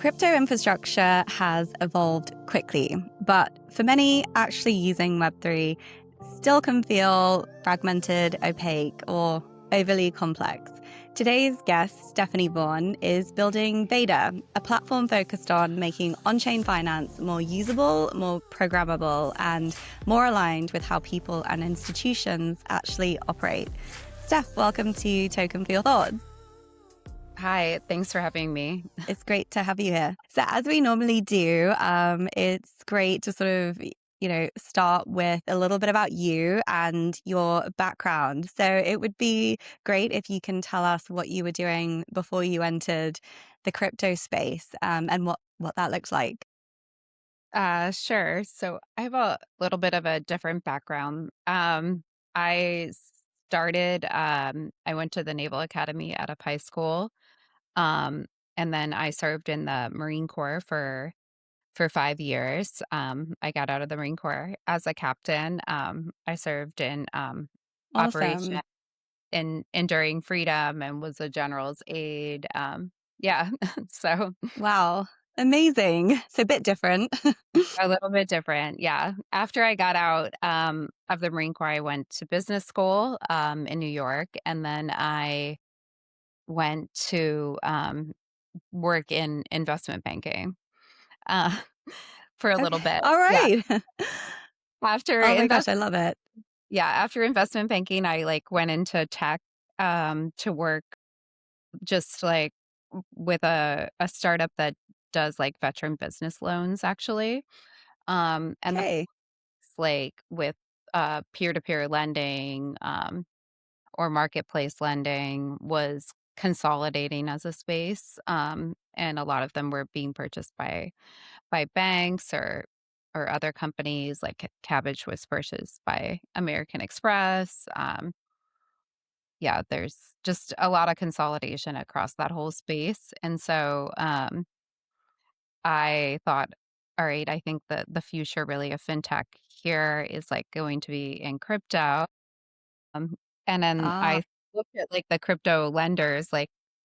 Crypto infrastructure has evolved quickly, but for many, actually using Web3 still can feel fragmented, opaque, or overly complex. Today's guest, Stephanie Vaughan, is building Veda, a platform focused on making on-chain finance more usable, more programmable, and more aligned with how people and institutions actually operate. Steph, welcome to Token for Your Thoughts. Hi, thanks for having me. It's great to have you here. So as we normally do, it's great to sort of, start with a little bit about you and your background. So it would be great if you can tell us what you were doing before you entered the crypto space, and what that looks like. Sure. So I have a little bit of a different background. I I went to the Naval Academy out of high school. Um, and then I served in the Marine Corps for 5 years. I got out of the Marine Corps as a captain. I served in operation Awesome. in Enduring Freedom and was a general's aide. Yeah, so Wow. Amazing. So a bit different. a little bit different, yeah. After I got out, of the Marine Corps, I went to business school, in New York, and then I went to, work in investment banking, uh, for a little Okay. bit. All Yeah. right. After Oh my gosh, invest I love it. yeah, after investment banking, I, went into tech, to work just, with a startup that does, veteran business loans, actually. And the Okay. with peer-to-peer lending or marketplace lending was consolidating as a space, and a lot of them were being purchased by banks or other companies. Like Cabbage was purchased by American Express. Yeah, there's just a lot of consolidation across that whole space, and so I thought, all right, I think that the future really of fintech here is going to be in crypto. Um, and then Ah, I looked at the crypto lenders,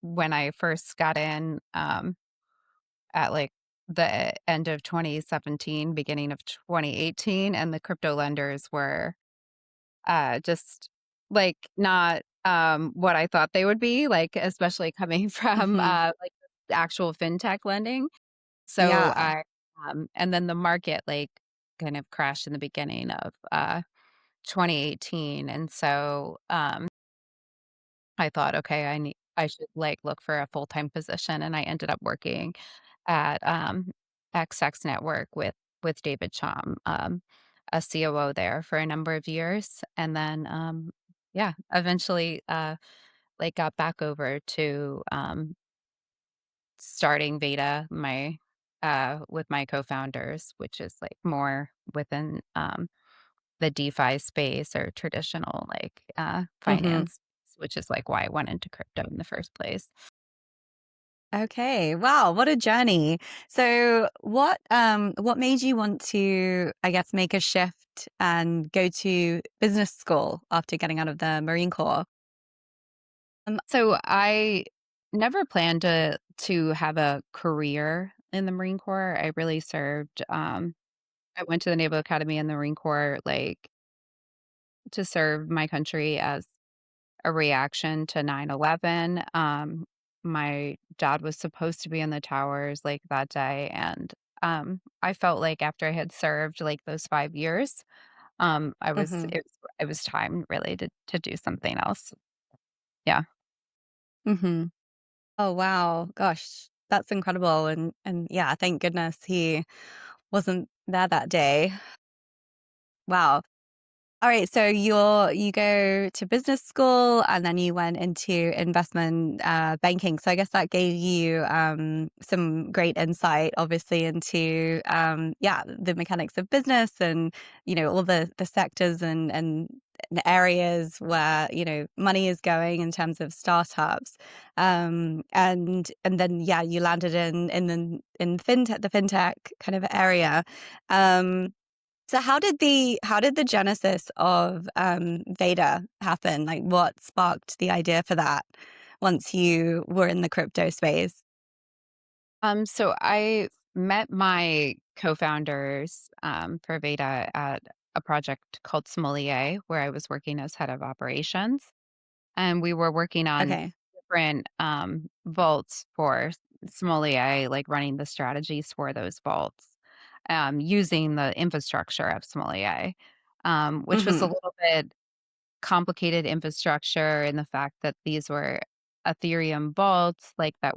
when I first got in, at the end of 2017, beginning of 2018, and the crypto lenders were just not what I thought they would be, especially coming from hmm. actual fintech lending. So Yeah. and then the market kind of crashed in the beginning of 2018. And so I thought, okay, I should look for a full-time position. And I ended up working at XX Network with David Chom, a COO there for a number of years. And then yeah, eventually got back over to starting Veda, my with my co-founders, which is more within the DeFi space or traditional Hmm. finance, which is why I went into crypto in the first place. Okay. Wow, what a journey. So what made you want to, I guess, make a shift and go to business school after getting out of the Marine Corps? So I never planned to have a career in the Marine Corps. I really served. I went to the Naval Academy and the Marine Corps to serve my country as a reaction to 9/11. My dad was supposed to be in the towers that day, and I felt like after I had served those 5 years, Hmm. it was time really to do something else. Yeah. Hmm. Oh wow. Gosh, that's incredible. And yeah, thank goodness he wasn't there that day. Wow. All right, so you go to business school and then you went into investment banking. So I guess that gave you some great insight, obviously, into yeah, the mechanics of business and all the sectors and areas where money is going in terms of startups. And then yeah, you landed in fintech, the fintech kind of area. So how did the genesis of Veda happen? Like what sparked the idea for that once you were in the crypto space? So I met my co-founders for Veda at a project called Sommelier, where I was working as head of operations, and we were working on Okay. different vaults for Sommelier, like running the strategies for those vaults, using the infrastructure of Sommelier, which was a Mhm. little bit complicated infrastructure in the fact that these were Ethereum vaults, like that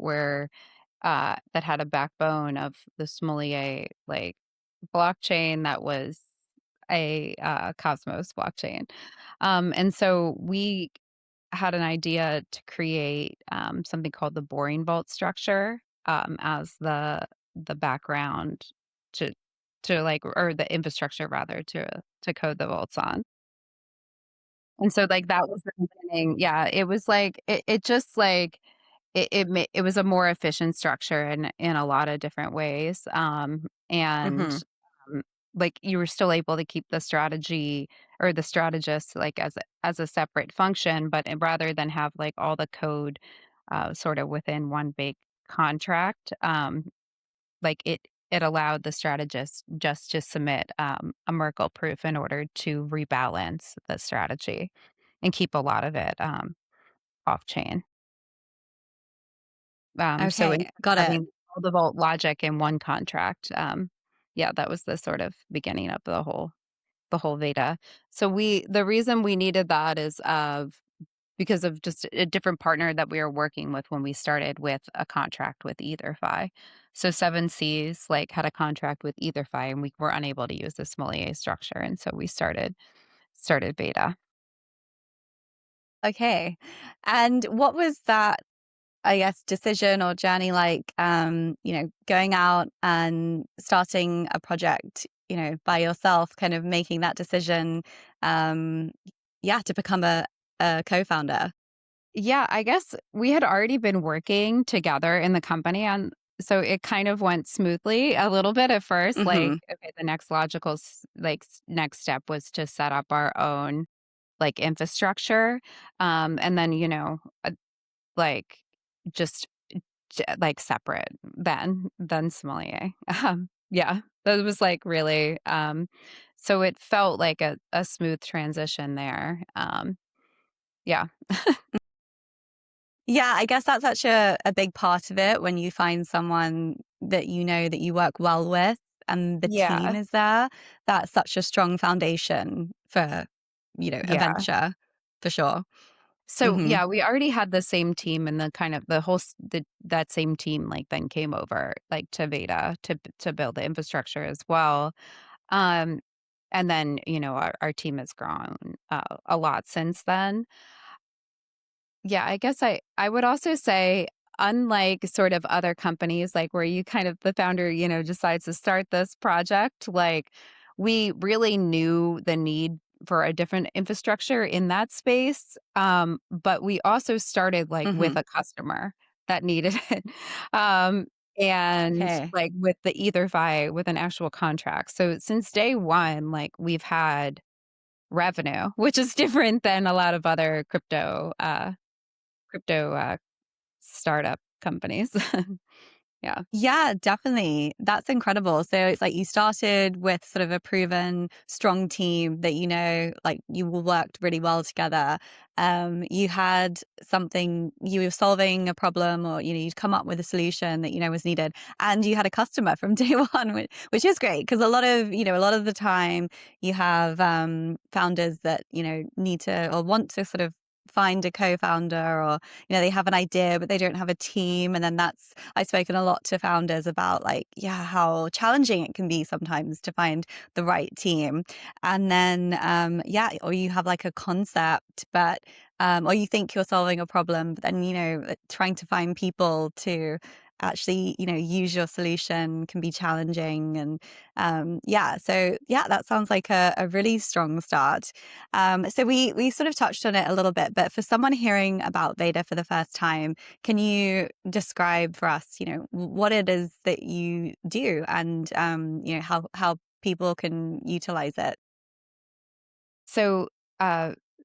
had a backbone of the Sommelier, like, blockchain that was a, Cosmos blockchain. And so we had an idea to create, something called the boring vault structure, as the background to like or the infrastructure rather to code the vaults on. And so, like, that was the beginning. Yeah, it was like it just, like it was a more efficient structure in a lot of different ways, and, Mhm. um, like, you were still able to keep the strategy or the strategist, like, as a separate function, but rather than have, like, all the code, sort of within one big contract, like, it allowed the strategist just to submit, a Merkle proof in order to rebalance the strategy and keep a lot of it, off chain. So Okay, instead got of it. having all the vault logic in one contract, yeah, that was the sort of beginning of the whole Veda. So the reason we needed that is because of just a different partner that we were working with when we started with a contract with EtherFi. So 7 Seas, like, had a contract with EtherFi, and we were unable to use the Sommelier structure, and so we started Veda. Okay. And what was that, I guess, decision or journey like, going out and starting a project, by yourself, kind of making that decision, um, yeah, to become a co-founder? Yeah, I guess we had already been working together in the company, and so it kind of went smoothly a little bit at first, like, Mhm. okay, the next logical next step was to set up our own, like, infrastructure, and then, like, just like, separate than Sommelier. Yeah, that was, like, really, so it felt like a smooth transition there, yeah. Yeah, I guess that's such a big part of it when you find someone that you know that you work well with and the team Yeah, is there. That's such a strong foundation for, a yeah. venture for sure. So, Mhm. yeah, we already had the same team and the kind of the whole that same team, like, then came over, like, to Veda to build the infrastructure as well. Um, and then, our team has grown, a lot since then. Yeah, I guess I would also say, unlike sort of other companies, like, where you kind of the founder, decides to start this project, like, we really knew the need for a different infrastructure in that space, but we also started, like, with Mhm. a customer that needed it, um, and, Okay. like, with the EtherFi with an actual contract. So since day 1, like, we've had revenue, which is different than a lot of other crypto startup companies. Yeah. Yeah, definitely. That's incredible. So it's like you started with sort of a proven strong team that like you all worked really well together. You had something, you were solving a problem or you'd come up with a solution that was needed, and you had a customer from day one, which is great because a lot of the time you have founders that need to or want to sort of find a co-founder, or they have an idea but they don't have a team, and then that's I've spoken a lot to founders about, like, yeah, how challenging it can be sometimes to find the right team. And then, yeah, or you have like a concept, but, or you think you're solving a problem, but then, trying to find people to actually, use your solution can be challenging. And, yeah, so yeah, that sounds like a really strong start. So we sort of touched on it a little bit, but for someone hearing about Veda for the first time, can you describe for us, what it is that you do, and how people can utilize it? So,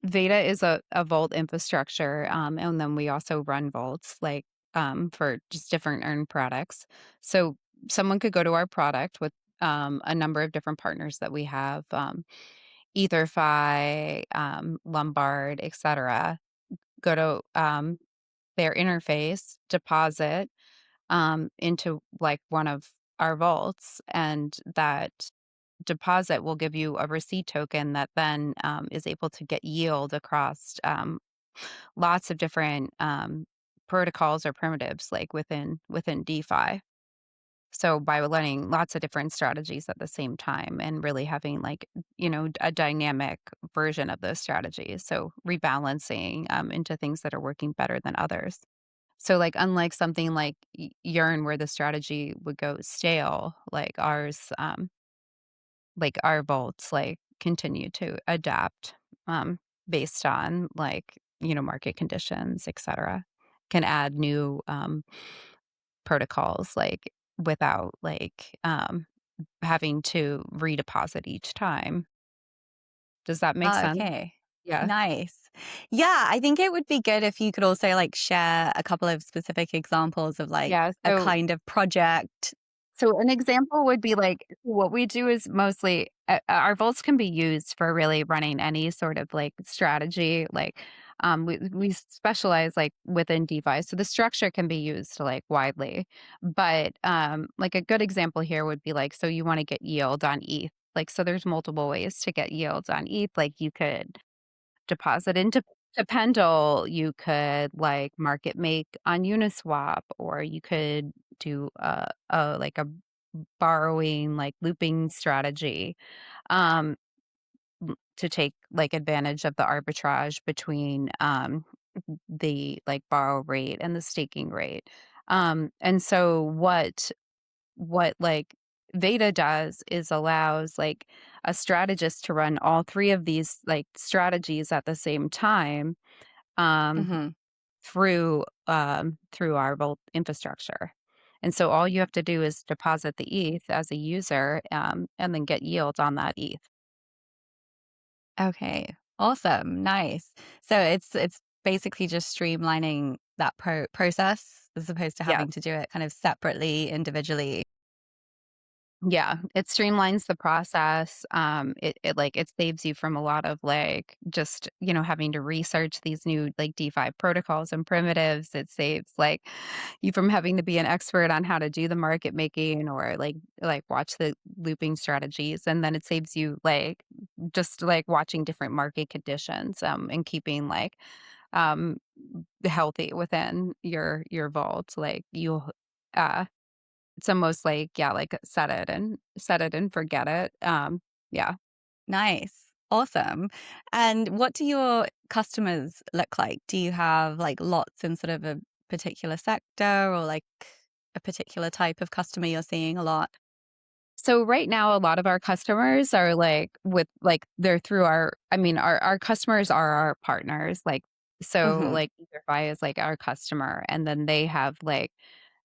Veda is a vault infrastructure, and then we also run vaults, like, for just different earn products. So someone could go to our product with a number of different partners that we have, EtherFi, Lombard, etc. Go to their interface, deposit into like one of our vaults, and that deposit will give you a receipt token that then is able to get yield across lots of different protocols or primitives like within DeFi. So by learning lots of different strategies at the same time and really having like, a dynamic version of those strategies. So rebalancing into things that are working better than others. So like unlike something like Yearn where the strategy would go stale, like our vaults like continue to adapt based on like, market conditions, etc. Can add new protocols like without like having to redeposit each time. Does that make Oh, sense? okay. Yeah. Nice. Yeah, I think it would be good if you could also, like, share a couple of specific examples of, like, Yeah. a kind of project. So an example would be like what we do is mostly our vaults can be used for really running any sort of like strategy. Like we specialize like within DeFi, so the structure can be used like widely. But like a good example here would be like so you want to get yield on ETH. Like so, there's multiple ways to get yields on ETH. Like you could deposit into to Pendle, you could like market make on Uniswap, or you could do a borrowing like looping strategy um to take like advantage of the arbitrage between the like borrow rate and the staking rate. And so what like Veda does is allows like a strategist to run all three of these like strategies at the same time um, Mhm. through our Vault infrastructure. And so all you have to do is deposit the ETH as a user and then get yield on that ETH. Okay. Awesome. Nice. So it's basically just streamlining that process as opposed to Yeah. having to do it kind of separately, individually. Yeah, it streamlines the process. It like it saves you from a lot of like just having to research these new like DeFi protocols and primitives. It saves like you from having to be an expert on how to do the market making or like watch the looping strategies, and then it saves you like just like watching different market conditions and keeping like um healthy within your vault. Like you'll uh it's almost like, yeah, like set it and forget it. Yeah. Nice. Awesome. And what do your customers look like? Do you have like lots in sort of a particular sector or like a particular type of customer you're seeing a lot? So right now, a lot of our customers are like with like they're through our customers are our partners. Like so Mhm. like EtherFi is like our customer, and then they have like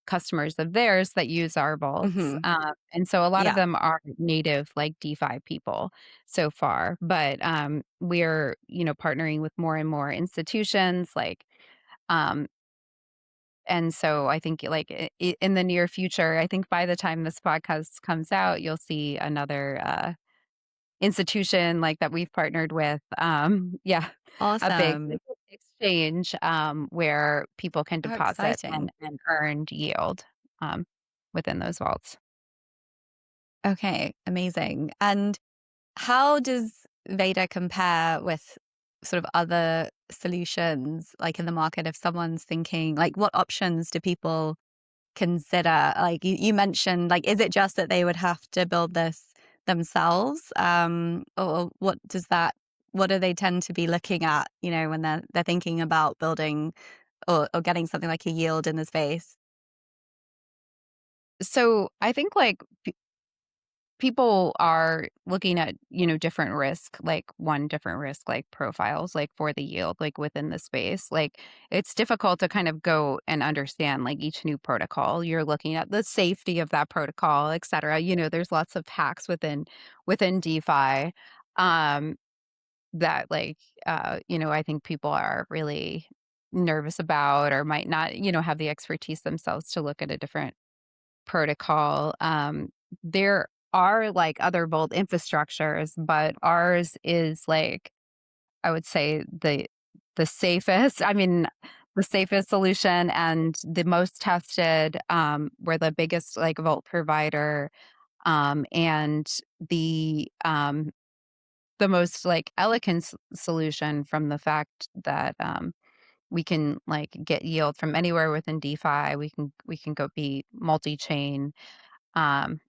customers of theirs that use our vaults. Mhm. And so a lot of Yeah. them are native like DeFi people so far. But we're, partnering with more and more institutions like um and so I think like in the near future, I think by the time this podcast comes out, you'll see another institution like that we've partnered with. Yeah, a big Awesome. like, exchange where people can Oh, deposit exciting. and earned yield um, within those vaults. Okay, amazing. And how does Veda compare with sort of other solutions like in the market if someone's thinking like what options do people consider? Like you mentioned, like, is it just that they would have to build this themselves? Or what do they tend to be looking at, when they're thinking about building or getting something like a yield in the space? So I think like people are looking at different risk like one different risk like profiles like for the yield like within the space. Like it's difficult to kind of go and understand like each new protocol. You're looking at the safety of that protocol, etc. There's lots of hacks within DeFi um that like I think people are really nervous about or might not, have the expertise themselves to look at a different protocol. There are like other Vault infrastructures, but ours is like I would say the safest. I mean, the safest solution and the most tested. We're the biggest like Vault provider, and the most like elegant solution from the fact that we can like get yield from anywhere within DeFi. We can go be multi-chain, um,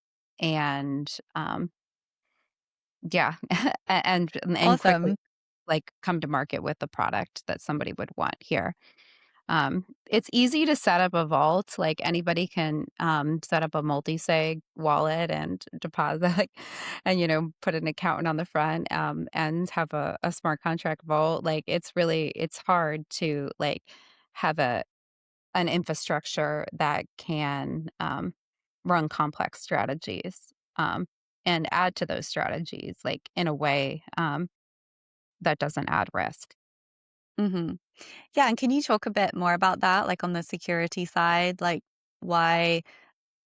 and yeah, and quickly Awesome. like come to market with the product that somebody would want here. It's easy to set up a vault. Like anybody can set up a multi-sig wallet and deposit, like, and put an accountant on the front, and have a smart contract vault. Like it's hard to like have an infrastructure that can run complex strategies, and add to those strategies like in a way that doesn't add risk. Hmm. Yeah, and can you talk a bit more about that, like on the security side, like why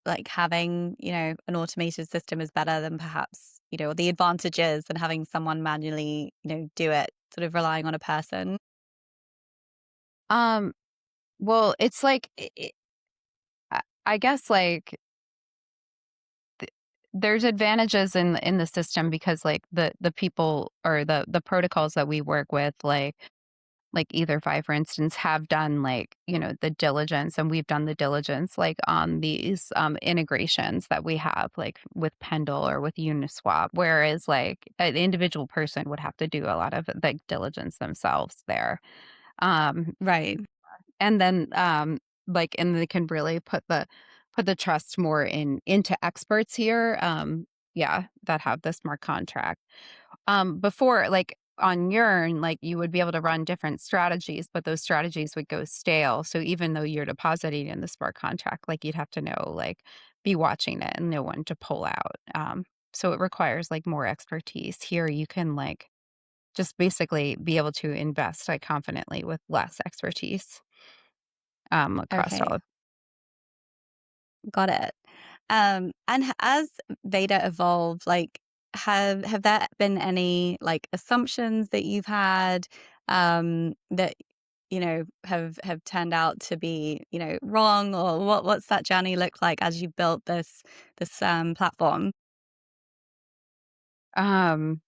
like having, an automated system is better than perhaps, the advantages and having someone manually, do it, sort of relying on a person? Um, well, it's like I guess like there's advantages in the system because like the people or the protocols that we work with, like EtherFi, for instance, have done like the diligence, and we've done the diligence like on these integrations that we have like with Pendle or with Uniswap, whereas like an individual person would have to do a lot of like diligence themselves there. Um, Right. and then like and they can really put the trust more into experts here, yeah, that have the smart contract. Before, like on Yearn, like you would be able to run different strategies, but those strategies would go stale. So even though you're depositing in the smart contract, like you'd have to know, like be watching it and know when to pull out. So it requires like more expertise. Here you can like just basically be able to invest like confidently with less expertise, across all Okay. of. Got it. And as Veda evolved, like, have there been any like assumptions that you've had that have turned out to be wrong, or what's that journey look like as you built this platform? Um,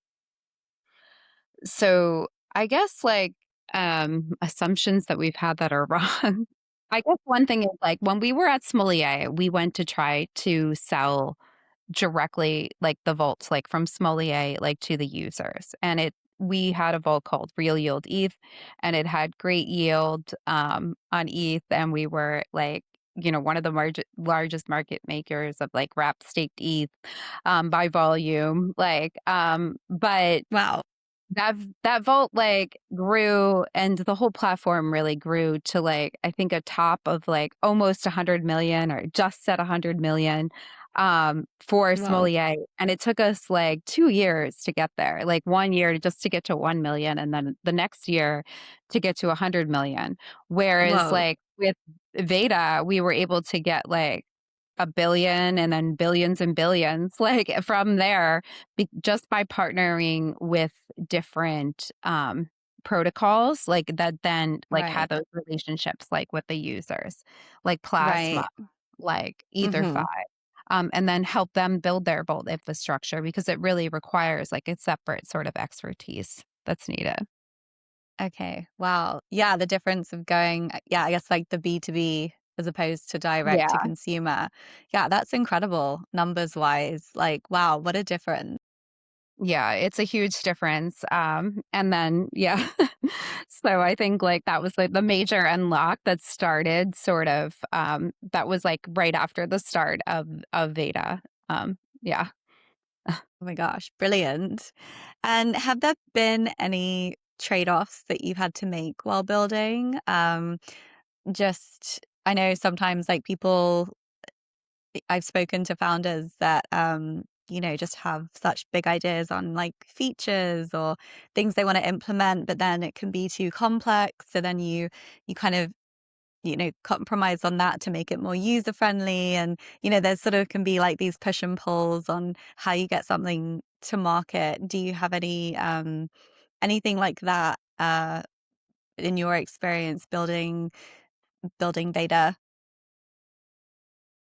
so I guess like assumptions that we've had that are wrong. I guess one thing is like when we were at Smolier, we went to try to sell directly like the vaults like from Smolier like to the users. And it we had a vault called Real Yield ETH, and it had great yield on ETH, and we were like one of the largest market makers of like wrap staked ETH, by volume, like but Wow. that vault, like, grew, and the whole platform really grew to, like, I think a top of, like, almost 100,000,000 or just at 100,000,000, for Wow. Smolier, and it took us, like, 2 years to get there, like, 1 year just to get to 1,000,000, and then the next year to get to 100,000,000. Whereas, Whoa. like, with Veda, we were able to get, like, a billion and then billions and billions, like, from there, just by partnering with different, protocols, like, that then, like, Right. had those relationships, like, with the users, like Plasma, Right. like EtherFi, Hmm. and then help them build their Vault infrastructure because it really requires, like, a separate sort of expertise that's needed. Okay. Wow. Yeah, the difference of going, yeah, I guess like the B2B as opposed to direct to Yeah. consumer. Yeah, that's incredible numbers wise. Like, wow, what a difference. Yeah, it's a huge difference, and then yeah. So I think, like, that was, like, the major unlock that started sort of, that was, like, right after the start of Veda, yeah. Oh my gosh, brilliant. And have there been any trade-offs that you've had to make while building? Just I know sometimes like people I've spoken to founders that just have such big ideas on like features or things they want to implement, but then it can be too complex. So then you kind of compromise on that to make it more user friendly. And, there's sort of can be like these push and pulls on how you get something to market. Do you have anything like that in your experience building Veda?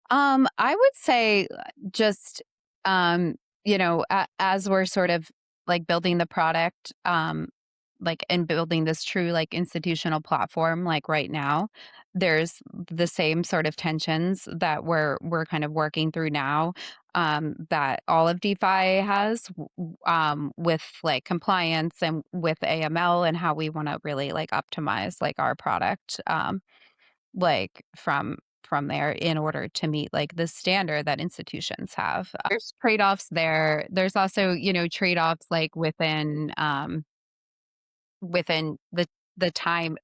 I would say just, as we're sort of like building the product, like and building this true like institutional platform, like right now, there's the same sort of tensions that we're kind of working through now, that all of DeFi has, with like compliance and with AML and how we want to really like optimize like our product. Like from there in order to meet like the standard that institutions have. There's trade-offs there. There's also, trade-offs like within the time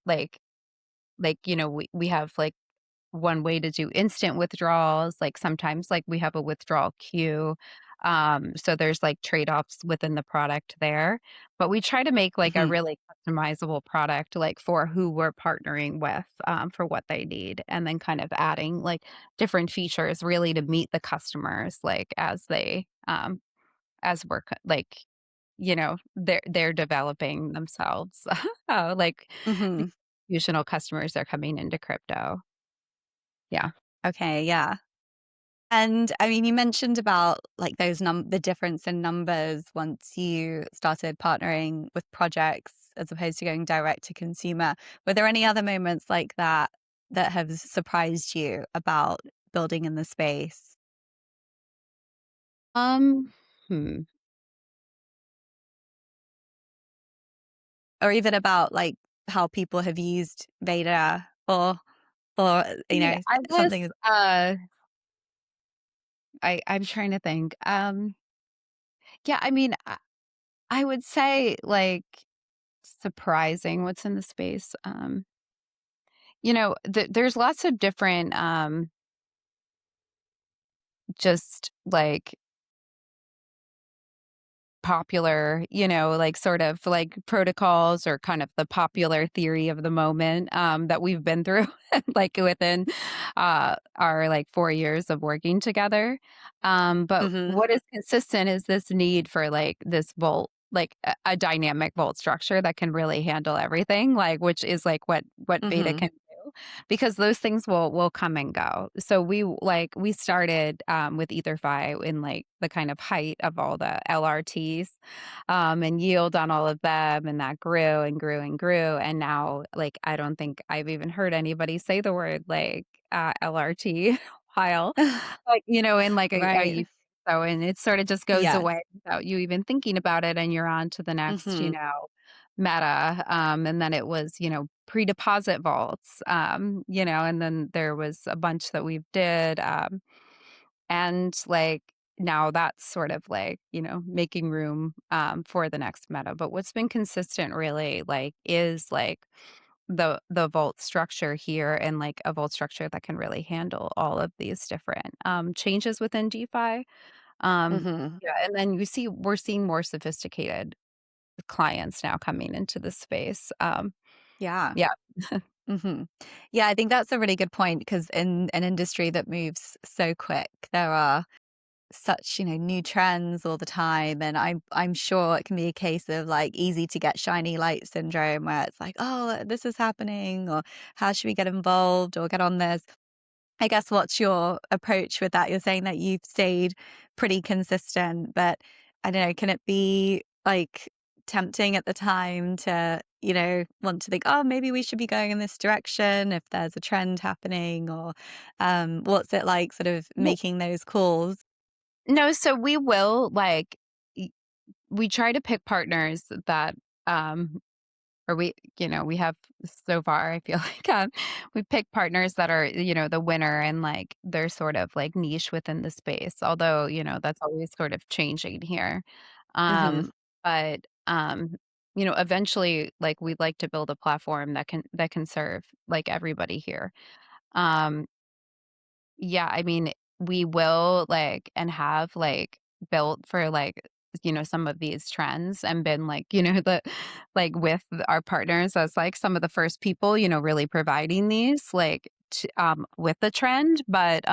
we have like one way to do instant withdrawals. Like sometimes like we have a withdrawal queue. So there's like trade-offs within the product there. But we try to make like a Hmm. really customizable product like for who we're partnering with, for what they need. And then kind of adding like different features really to meet the customers like as they as we're they're developing themselves. Like the Hmm. institutional customers are coming into crypto. Yeah. Okay, yeah. And I mean, you mentioned about like the difference in numbers once you started partnering with projects as opposed to going direct to consumer. Were there any other moments like that that have surprised you about building in the space, Um, hmm. or even about like how people have used Veda or I mean, I was, something? I'm trying to think. Yeah, I mean, I would say like surprising what's in the space. There's lots of different, just like popular, like sort of like protocols or kind of the popular theory of the moment, that we've been through like within our like 4 years of working together. But Hmm. what is consistent is this need for like this vault, like a dynamic vault structure that can really handle everything, like which is like what Veda Hmm. can do, because those things will come and go. So we started with EtherFi in like the kind of height of all the LRTs, and yield on all of them, and that grew and grew and grew. And now, like I don't think I've even heard anybody say the word like LRT while like in like a Right. year. So and it sort of just goes Yes. away without you even thinking about it, and you're on to the next, Hmm. meta. And then it was, pre-deposit vaults, and then there was a bunch that we did. And like now that's sort of like, making room for the next meta. But what's been consistent really like is like the vault structure here, and like a vault structure that can really handle all of these different changes within DeFi. Um, Hmm. yeah, and then we're seeing more sophisticated clients now coming into the space. Yeah. Yeah. Hmm. Yeah, I think that's a really good point because in an industry that moves so quick, there are such, new trends all the time. And I'm sure it can be a case of like easy to get shiny light syndrome where it's like, oh, this is happening, or how should we get involved or get on this? I guess what's your approach with that? You're saying that you've stayed pretty consistent, but I don't know, can it be like tempting at the time to, want to think, oh, maybe we should be going in this direction if there's a trend happening, or what's it like sort of Well, making those calls? no, so we will like y- we try to pick partners that um or we have so far, I feel like, we pick partners that are, the winner, and like they're sort of like niche within the space, although, that's always sort of changing here. Hmm. But eventually like we'd like to build a platform that can serve like everybody here. Um, yeah, I mean, we will like and have like built for, like, some of these trends and been, like, the like, with our partners as, like, some of the first people, really providing these, like, with the trend, but,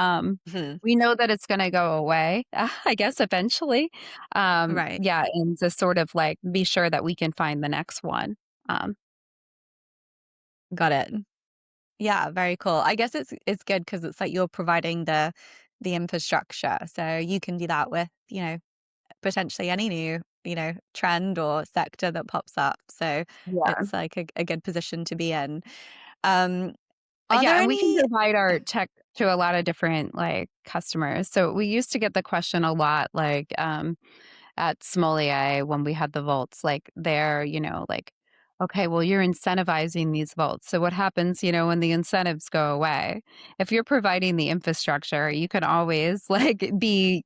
Mhm. we know that it's gonna go away, I guess, eventually. Right. Yeah, and to sort of, like, be sure that we can find the next one. Um Got it. Yeah, very cool. I guess it's good because it's like you're providing the infrastructure, so you can do that with, potentially any new, trend or sector that pops up. So Yeah. it's like a good position to be in. Um, are Yeah, there and we can any provide our tech to a lot of different, like, customers. So we used to get the question a lot, like, at Smolier when we had the vaults, like, they're, like, "Okay, well, you're incentivizing these vaults. So what happens, when the incentives go away?" If you're providing the infrastructure, you can always, like, be,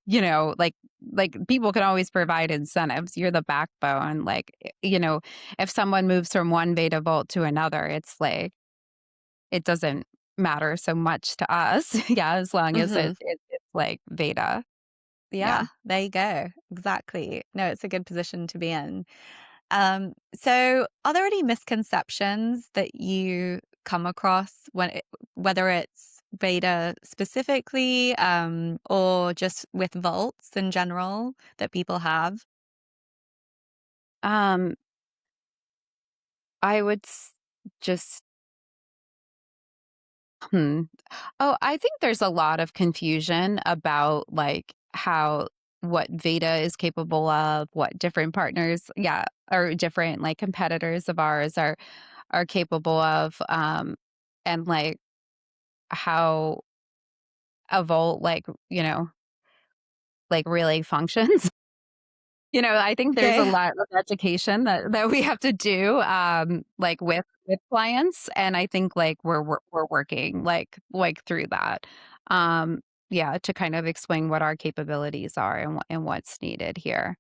people can always provide incentives. You're the backbone. Like, if someone moves from one Veda vault to another, it's like it doesn't matter so much to us. Yeah, as long as Mhm. it's like Veda. Yeah. Yeah, there you go. Exactly. No, it's a good position to be in. So are there any misconceptions that you come across whether it's Veda specifically, or just with vaults in general that people have? Um, I would just hmm. Oh, I think there's a lot of confusion about like how what Veda is capable of, what different partners, yeah, or different like competitors of ours are capable of, and like how a vault like like really functions. I think there's a Okay. lot of education that we have to do, like, with clients, and I think, like, we're working, like, through that. Yeah, to kind of explain what our capabilities are and what's needed here.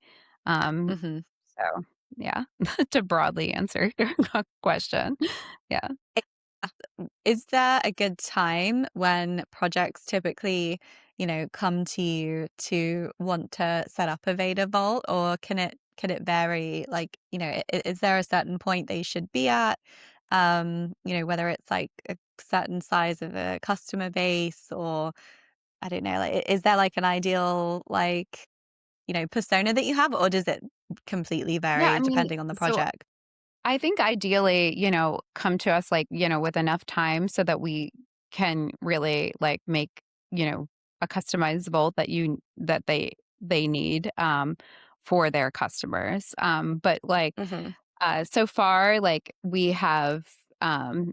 Um, Mhm. so, yeah, to broadly answer your question. Yeah. Is there a good time when projects typically, come to you to want to set up a Veda vault, or can it vary? Like, is there a certain point they should be at? Whether it's like a certain size of a customer base, or I don't know, like, is there like an ideal like, persona that you have, or does it completely Yeah, I vary mean, depending on the so project? I think ideally, come to us like, with enough time so that we can really like make, a customized vault that they need for their customers. But like Mhm. so far, like we have um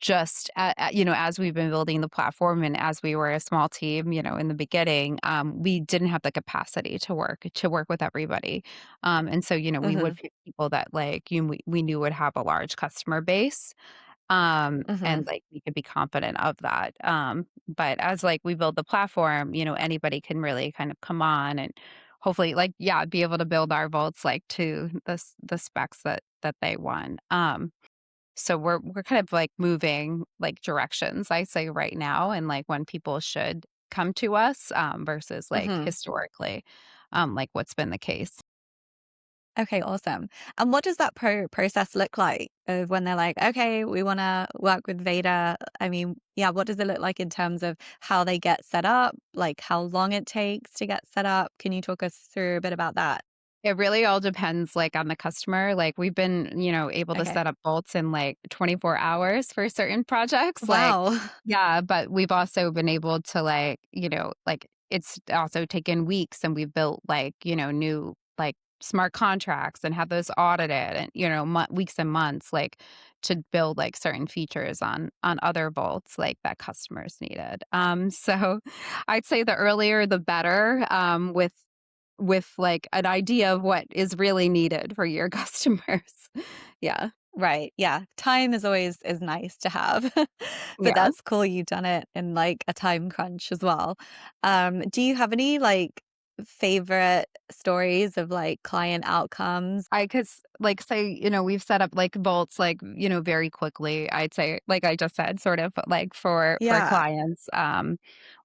just as we've been building the platform and as we were a small team in the beginning, we didn't have the capacity to work with everybody, and so we would Mhm. pick people that like we knew would have a large customer base, and Mhm. like we could be confident of that, but as like we build the platform, anybody can really kind of come on and hopefully like yeah be able to build our vaults like to the specs that they want. So we're kind of like moving like directions, I say right now, and like when people should come to us, versus like Mhm. historically, like what's been the case. Okay, awesome. And what does that process look like of when they're like, okay, we want to work with Veda? I mean, yeah, what does it look like in terms of how they get set up, like how long it takes to get set up? Can you talk us through a bit about that? It really all depends, like, on the customer, like, we've been, able to Okay. set up bolts in, like, 24 hours for certain projects, like Wow. yeah, but we've also been able to, like, like, it's also taken weeks, and we've built, like, new, like, smart contracts and have those audited and, weeks and months, like, to build, like, certain features on other bolts, like, that customers needed. So I'd say the earlier the better, with, like, an idea of what is really needed for your customers. Yeah. Right. Yeah. Time is nice to have, but Yeah. that's cool you've done it in like a time crunch as well. Do you have any like favorite stories of like client outcomes? I could like say, we've set up like vaults like, very quickly. I'd say, like I just said, sort of like for Yeah, clients,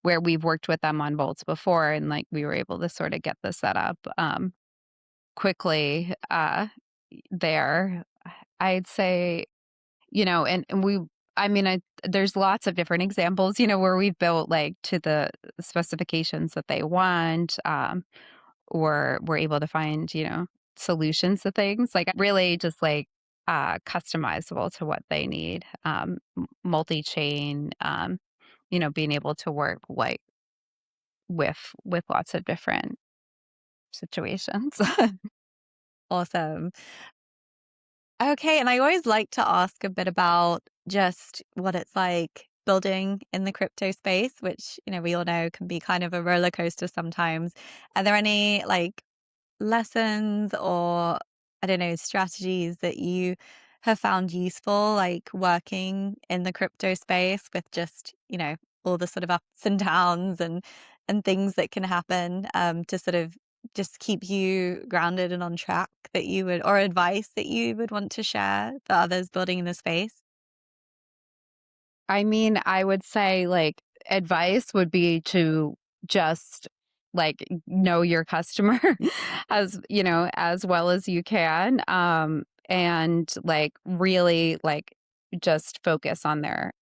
where we've worked with them on vaults before, and like we were able to sort of get this set up quickly there. I'd say, and we I mean, there's lots of different examples, where we've built like to the specifications that they want. Or we're able to find, solutions to things, like, really just, like, customizable to what they need, multi-chain, being able to work, like, with lots of different situations. awesome. Okay, and I always like to ask a bit about just what it's like building in the crypto space, which, we all know can be kind of a roller coaster sometimes. Are there any like lessons or I don't know, strategies that you have found useful, like working in the crypto space with just, all the sort of ups and downs and things that can happen to sort of just keep you grounded and on track that you would or advice that you would want to share for others building in the space? I mean, I would say, like, advice would be to just, like, know your customer as well as you can, and, like, really, like, just focus on their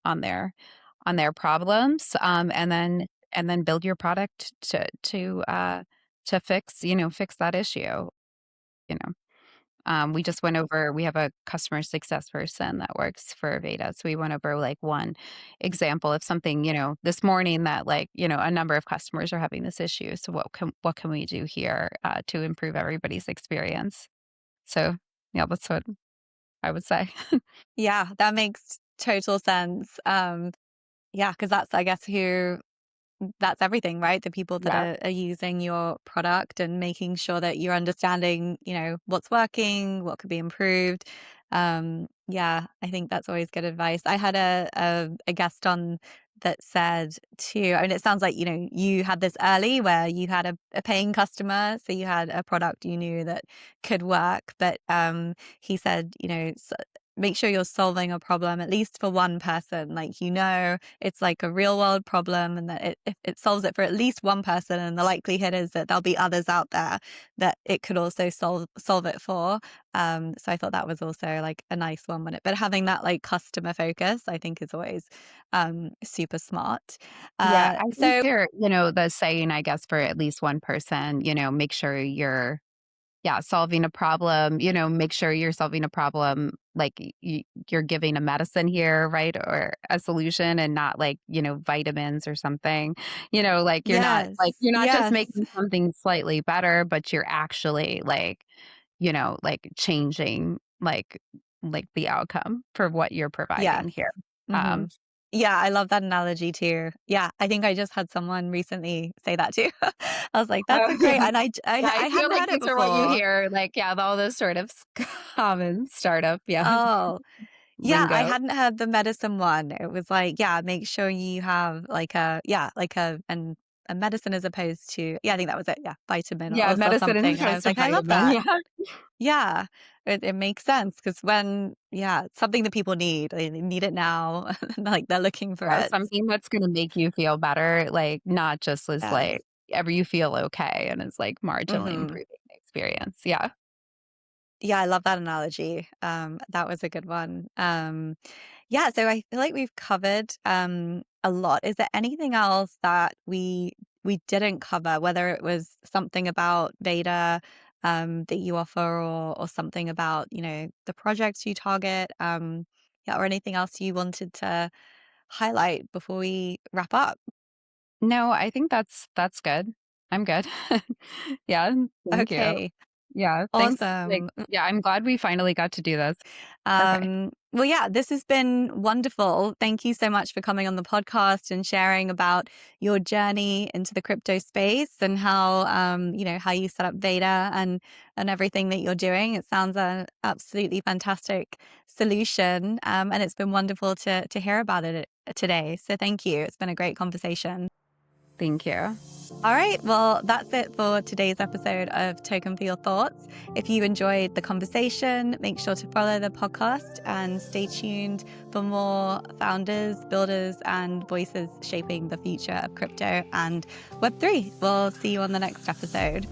problems, and then build your product to fix that issue, you know? We have a customer success person that works for Veda. So we went over like one example of something, this morning that like, a number of customers are having this issue. So what can we do here to improve everybody's experience? So yeah, that's what I would say. Yeah, that makes total sense. Yeah, because that's, I guess, who that's everything, right? The people that Yeah. are using your product and making sure that you're understanding, what's working, what could be improved. Yeah, I think that's always good advice. I had a guest on that said too, I mean, it sounds like, you had this early where you had a paying customer, so you had a product you knew that could work. But he said, make sure you're solving a problem at least for one person. Like, it's like a real world problem and that if it solves it for at least one person, and the likelihood is that there'll be others out there that it could also solve it for. So I thought that was also like a nice one but having that like customer focus, I think is always super smart. Yeah. I think So the saying, I guess, for at least one person, make sure you're solving a problem, make sure you're solving a problem like you're giving a medicine here, right? Or a solution and not like, vitamins or something. Like yes, you're not just yes, making something slightly better, but you're actually like, like changing like the outcome for what you're yes. providing here. hmm Um Yeah, I love that analogy too. Yeah, I think I just had someone recently say that too. I was like, "That's a great," and yeah, I I feel hadn't like heard it these are what you before. hear, like, all those sort of common startup, Oh, yeah, I lingo. hadn't heard the medicine one. It was like, yeah, make sure you have like a medicine as opposed to I think that was it. Yeah, vitamin Yeah, or medicine as something. And I opposed was to like, I love vitamin, that. yeah. Yeah, it makes sense because it's something that people need. They need it now. Like they're looking for Yeah, it. something that's gonna make you feel better, like, not just as, Yes. like, ever you feel okay and it's, like, marginally hmm improving the experience, yeah. Yeah, I love that analogy. That was a good one. Yeah, so I feel like we've covered a lot. Is there anything else that we didn't cover, whether it was something about Veda that you offer or something about, the projects you target, yeah, or anything else you wanted to highlight before we wrap up? No, I think that's good. I'm good. Yeah, thank you. Okay, Yeah, thanks, like awesome. yeah, I'm glad we finally got to do this. Okay. Well, yeah, this has been wonderful. Thank you so much for coming on the podcast and sharing about your journey into the crypto space and how, how you set up Veda and everything that you're doing. It sounds an absolutely fantastic solution, and it's been wonderful to hear about it today. So thank you. It's been a great conversation. Thank you. All right. Well, that's it for today's episode of Token for Your Thoughts. If you enjoyed the conversation, make sure to follow the podcast and stay tuned for more founders, builders, and voices shaping the future of crypto and Web3. We'll see you on the next episode.